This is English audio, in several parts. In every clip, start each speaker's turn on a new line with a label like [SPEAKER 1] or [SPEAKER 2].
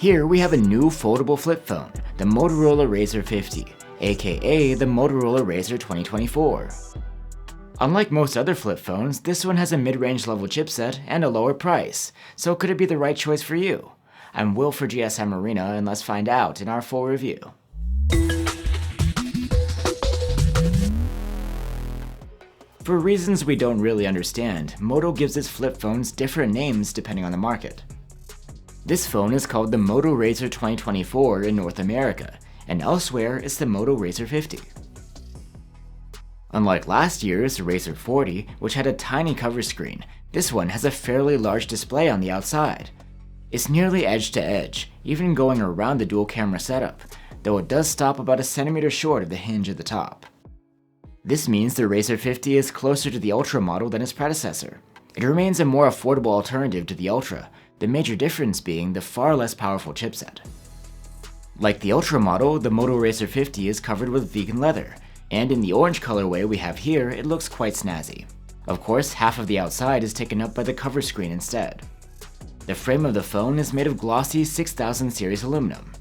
[SPEAKER 1] Here we have a new foldable flip phone, the Motorola Razr 50, aka the Motorola Razr 2024. Unlike most other flip phones, this one has a mid-range level chipset and a lower price, so could it be the right choice for you? I'm Will for GSM Arena, and let's find out in our full review. For reasons we don't really understand, Moto gives its flip phones different names depending on the market. This phone is called the Moto Razr 2024 in North America, and elsewhere it's the Moto Razr 50. Unlike last year's Razr 40, which had a tiny cover screen, this one has a fairly large display on the outside. It's nearly edge to edge, even going around the dual camera setup, though it does stop about a centimeter short of the hinge at the top. This means the Razr 50 is closer to the Ultra model than its predecessor. It remains a more affordable alternative to the Ultra, the major difference being the far less powerful chipset. Like the Ultra model, the Moto Razr 50 is covered with vegan leather, and in the orange colorway we have here, it looks quite snazzy. Of course, half of the outside is taken up by the cover screen instead. The frame of the phone is made of glossy 6000 series aluminum.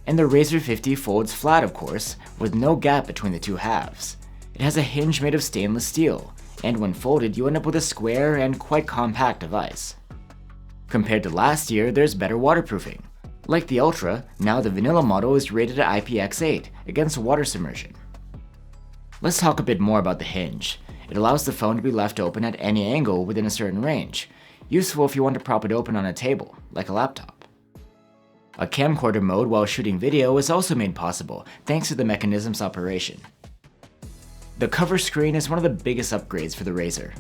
[SPEAKER 1] And the Razr 50 folds flat, of course, with no gap between the two halves. It has a hinge made of stainless steel, and when folded you end up with a square and quite compact device. Compared to last year, there's better waterproofing. Like the Ultra, now the vanilla model is rated at IPX8 against water submersion. Let's talk a bit more about the hinge. It allows the phone to be left open at any angle within a certain range, useful if you want to prop it open on a table, like a laptop. A camcorder mode while shooting video is also made possible thanks to the mechanism's operation. The cover screen is one of the biggest upgrades for the Razr.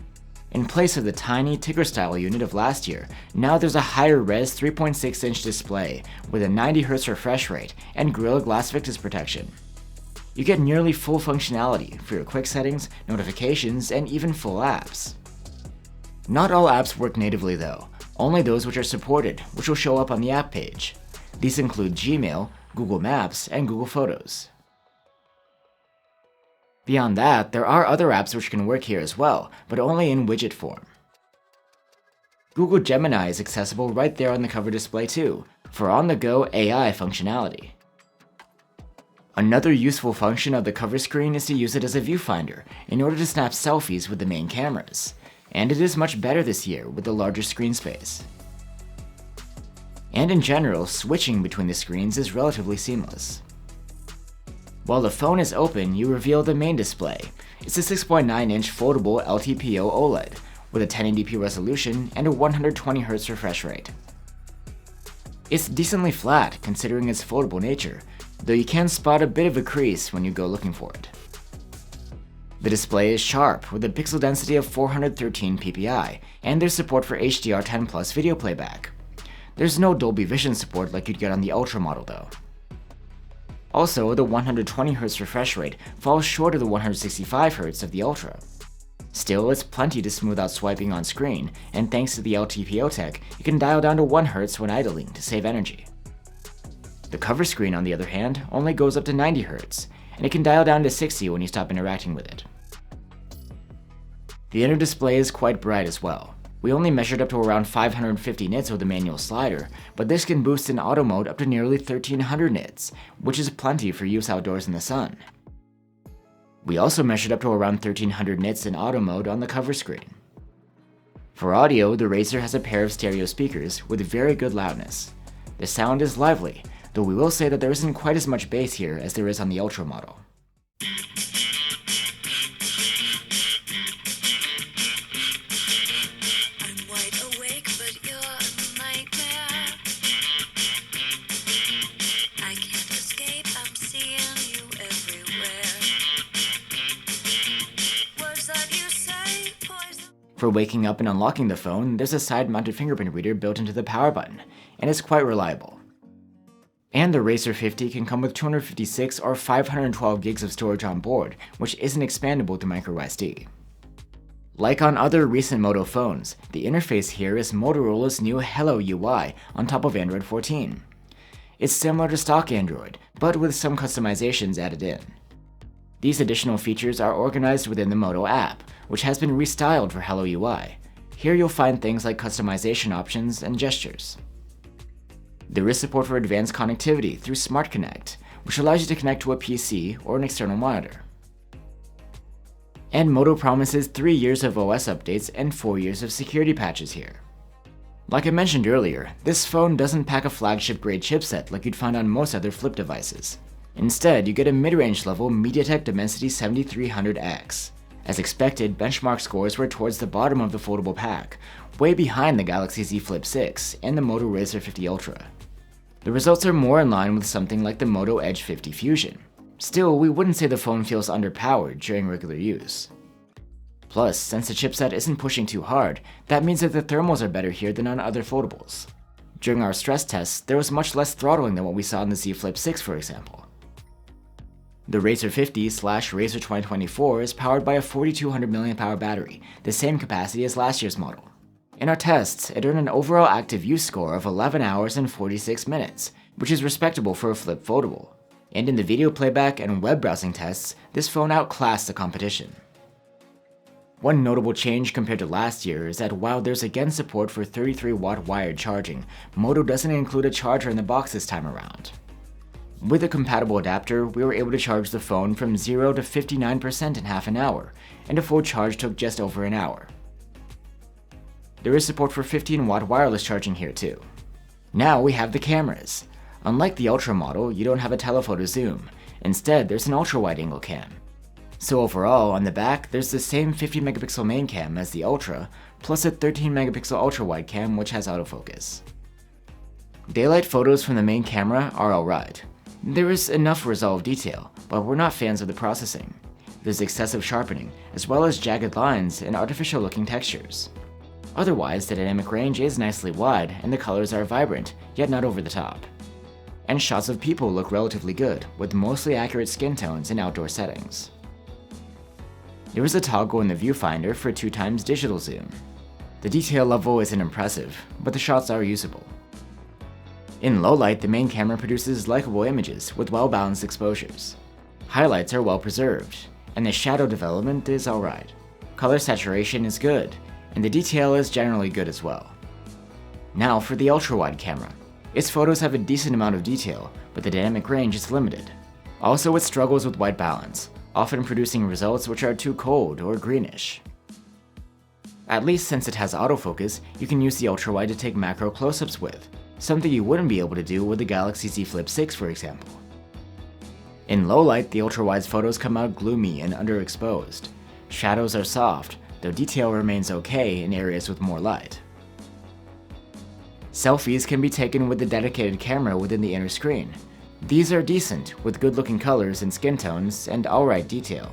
[SPEAKER 1] In place of the tiny Tigger-style unit of last year, now there's a higher-res 3.6-inch display with a 90Hz refresh rate and Gorilla Glass Victus protection. You get nearly full functionality for your quick settings, notifications, and even full apps. Not all apps work natively though, only those which are supported, which will show up on the app page. These include Gmail, Google Maps, and Google Photos. Beyond that, there are other apps which can work here as well, but only in widget form. Google Gemini is accessible right there on the cover display too, for on-the-go AI functionality. Another useful function of the cover screen is to use it as a viewfinder in order to snap selfies with the main cameras, and it is much better this year with the larger screen space. And in general, switching between the screens is relatively seamless. While the phone is open, you reveal the main display. It's a 6.9-inch foldable LTPO OLED with a 1080p resolution and a 120Hz refresh rate. It's decently flat considering its foldable nature, though you can spot a bit of a crease when you go looking for it. The display is sharp with a pixel density of 413 ppi, and there's support for HDR10+ video playback. There's no Dolby Vision support like you'd get on the Ultra model though. Also, the 120Hz refresh rate falls short of the 165Hz of the Ultra. Still, it's plenty to smooth out swiping on screen, and thanks to the LTPO tech, you can dial down to 1 Hz when idling to save energy. The cover screen, on the other hand, only goes up to 90 Hz, and it can dial down to 60 when you stop interacting with it. The inner display is quite bright as well. We only measured up to around 550 nits with the manual slider, but this can boost in auto mode up to nearly 1300 nits, which is plenty for use outdoors in the sun. We also measured up to around 1300 nits in auto mode on the cover screen. For audio, the Razr has a pair of stereo speakers with very good loudness. The sound is lively, though we will say that there isn't quite as much bass here as there is on the Ultra model. For waking up and unlocking the phone, there's a side-mounted fingerprint reader built into the power button, and it's quite reliable. And the Razr 50 can come with 256 or 512 gigs of storage on board, which isn't expandable to microSD. Like on other recent Moto phones, the interface here is Motorola's new Hello UI on top of Android 14. It's similar to stock Android, but with some customizations added in. These additional features are organized within the Moto app, which has been restyled for Hello UI. Here you'll find things like customization options and gestures. There is support for advanced connectivity through Smart Connect, which allows you to connect to a PC or an external monitor. And Moto promises 3 years of OS updates and 4 years of security patches here. Like I mentioned earlier, this phone doesn't pack a flagship grade chipset like you'd find on most other flip devices. Instead, you get a mid-range level MediaTek Dimensity 7300X. As expected, benchmark scores were towards the bottom of the foldable pack, way behind the Galaxy Z Flip 6 and the Moto Razr 50 Ultra. The results are more in line with something like the Moto Edge 50 Fusion. Still, we wouldn't say the phone feels underpowered during regular use. Plus, since the chipset isn't pushing too hard, that means that the thermals are better here than on other foldables. During our stress tests, there was much less throttling than what we saw in the Z Flip 6, for example. The Razr 50/Razr 2024 is powered by a 4200 mAh battery, the same capacity as last year's model. In our tests, it earned an overall active use score of 11 hours and 46 minutes, which is respectable for a flip foldable. And in the video playback and web browsing tests, this phone outclassed the competition. One notable change compared to last year is that while there's again support for 33-watt wired charging, Moto doesn't include a charger in the box this time around. With a compatible adapter, we were able to charge the phone from 0 to 59% in half an hour, and a full charge took just over an hour. There is support for 15-watt wireless charging here too. Now we have the cameras. Unlike the Ultra model, you don't have a telephoto zoom. Instead, there's an ultra-wide angle cam. So overall, on the back, there's the same 50-megapixel main cam as the Ultra, plus a 13-megapixel ultra-wide cam which has autofocus. Daylight photos from the main camera are alright. There is enough resolve detail, but we're not fans of the processing. There's excessive sharpening, as well as jagged lines and artificial-looking textures. Otherwise, the dynamic range is nicely wide, and the colors are vibrant, yet not over the top. And shots of people look relatively good, with mostly accurate skin tones in outdoor settings. There is a toggle in the viewfinder for 2x digital zoom. The detail level isn't impressive, but the shots are usable. In low light, the main camera produces likable images with well-balanced exposures. Highlights are well preserved, and the shadow development is alright. Color saturation is good, and the detail is generally good as well. Now for the ultra-wide camera. Its photos have a decent amount of detail, but the dynamic range is limited. Also, it struggles with white balance, often producing results which are too cold or greenish. At least since it has autofocus, you can use the ultrawide to take macro close-ups with, something you wouldn't be able to do with the Galaxy Z Flip 6 for example. In low light, the ultrawide's photos come out gloomy and underexposed. Shadows are soft, though detail remains okay in areas with more light. Selfies can be taken with a dedicated camera within the inner screen. These are decent, with good-looking colors and skin tones, and alright detail.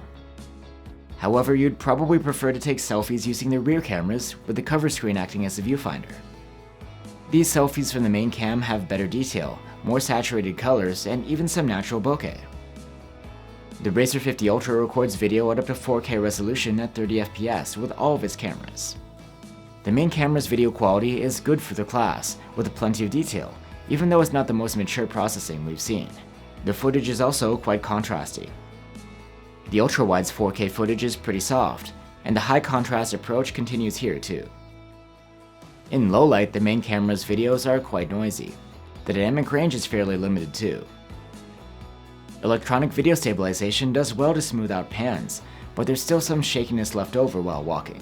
[SPEAKER 1] However, you'd probably prefer to take selfies using the rear cameras, with the cover screen acting as the viewfinder. These selfies from the main cam have better detail, more saturated colors, and even some natural bokeh. The Razr 50 Ultra records video at up to 4K resolution at 30 FPS with all of its cameras. The main camera's video quality is good for the class, with plenty of detail, even though it's not the most mature processing we've seen. The footage is also quite contrasty. The ultrawide's 4K footage is pretty soft, and the high contrast approach continues here too. In low light, the main camera's videos are quite noisy. The dynamic range is fairly limited too. Electronic video stabilization does well to smooth out pans, but there's still some shakiness left over while walking.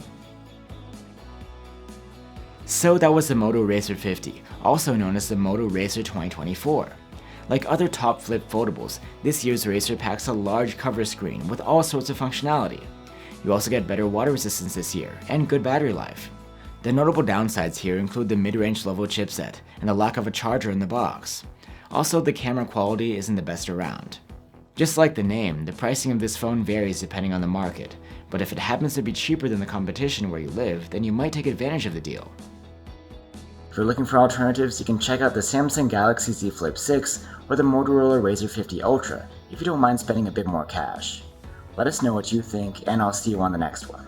[SPEAKER 1] So that was the Moto Razr 50, also known as the Moto Razr 2024. Like other top flip foldables, this year's Razr packs a large cover screen with all sorts of functionality. You also get better water resistance this year, and good battery life. The notable downsides here include the mid-range level chipset, and the lack of a charger in the box. Also, the camera quality isn't the best around. Just like the name, the pricing of this phone varies depending on the market, but if it happens to be cheaper than the competition where you live, then you might take advantage of the deal. If you're looking for alternatives, you can check out the Samsung Galaxy Z Flip 6 or the Motorola Razr 50 Ultra if you don't mind spending a bit more cash. Let us know what you think, and I'll see you on the next one.